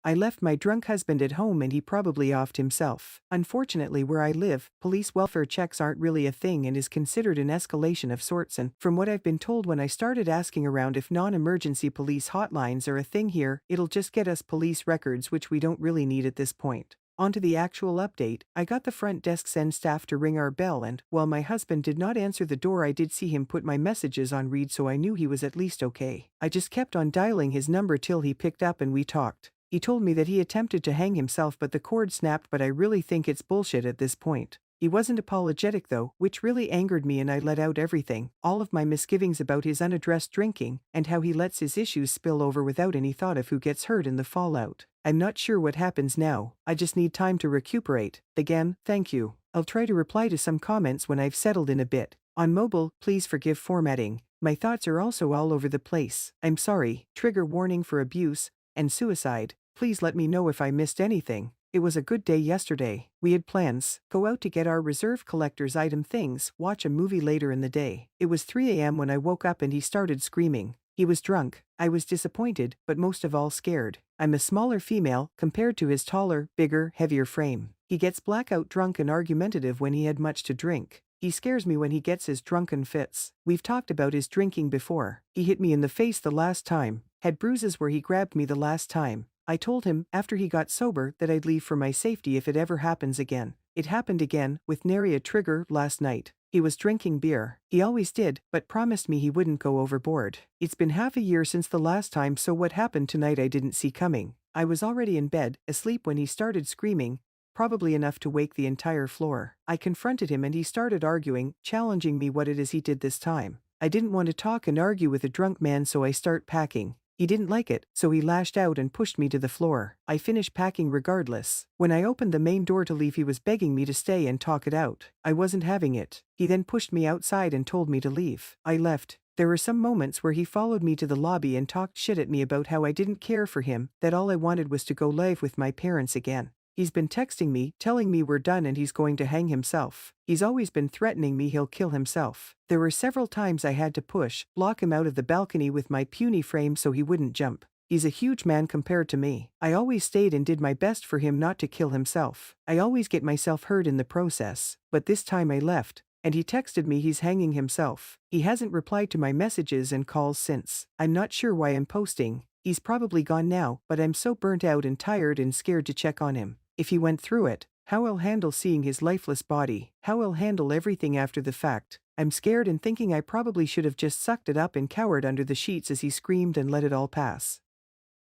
I left my drunk husband at home and he probably offed himself. Unfortunately, where I live, police welfare checks aren't really a thing and is considered an escalation of sorts, and from what I've been told when I started asking around if non-emergency police hotlines are a thing here, it'll just get us police records, which we don't really need at this point. Onto the actual update, I got the front desk send staff to ring our bell, and while my husband did not answer the door, I did see him put my messages on read, so I knew he was at least okay. I just kept on dialing his number till he picked up and we talked. He told me that he attempted to hang himself but the cord snapped, but I really think it's bullshit at this point. He wasn't apologetic though, which really angered me, and I let out everything, all of my misgivings about his unaddressed drinking, and how he lets his issues spill over without any thought of who gets hurt in the fallout. I'm not sure what happens now, I just need time to recuperate. Again, thank you. I'll try to reply to some comments when I've settled in a bit. On mobile, please forgive formatting. My thoughts are also all over the place. I'm sorry. Trigger warning for abuse and suicide. Please let me know if I missed anything. It was a good day yesterday. We had plans, go out to get our reserve collector's item things, watch a movie later in the day. It was 3 a.m. when I woke up and he started screaming. He was drunk. I was disappointed, but most of all scared. I'm a smaller female compared to his taller, bigger, heavier frame. He gets blackout drunk and argumentative when he had much to drink. He scares me when he gets his drunken fits. We've talked about his drinking before. He hit me in the face the last time, had bruises where he grabbed me the last time. I told him, after he got sober, that I'd leave for my safety if it ever happens again. It happened again, with nary a trigger, last night. He was drinking beer. He always did, but promised me he wouldn't go overboard. It's been half a year since the last time, so what happened tonight I didn't see coming. I was already in bed, asleep when he started screaming, probably enough to wake the entire floor. I confronted him and he started arguing, challenging me what it is he did this time. I didn't want to talk and argue with a drunk man, so I start packing. He didn't like it, so he lashed out and pushed me to the floor. I finished packing regardless. When I opened the main door to leave, he was begging me to stay and talk it out. I wasn't having it. He then pushed me outside and told me to leave. I left. There were some moments where he followed me to the lobby and talked shit at me about how I didn't care for him, that all I wanted was to go live with my parents again. He's been texting me, telling me we're done and he's going to hang himself. He's always been threatening me he'll kill himself. There were several times I had to block him out of the balcony with my puny frame so he wouldn't jump. He's a huge man compared to me. I always stayed and did my best for him not to kill himself. I always get myself hurt in the process, but this time I left, and he texted me he's hanging himself. He hasn't replied to my messages and calls since. I'm not sure why I'm posting. He's probably gone now, but I'm so burnt out and tired and scared to check on him. If he went through it, how I'll handle seeing his lifeless body, how I'll handle everything after the fact. I'm scared and thinking I probably should have just sucked it up and cowered under the sheets as he screamed and let it all pass.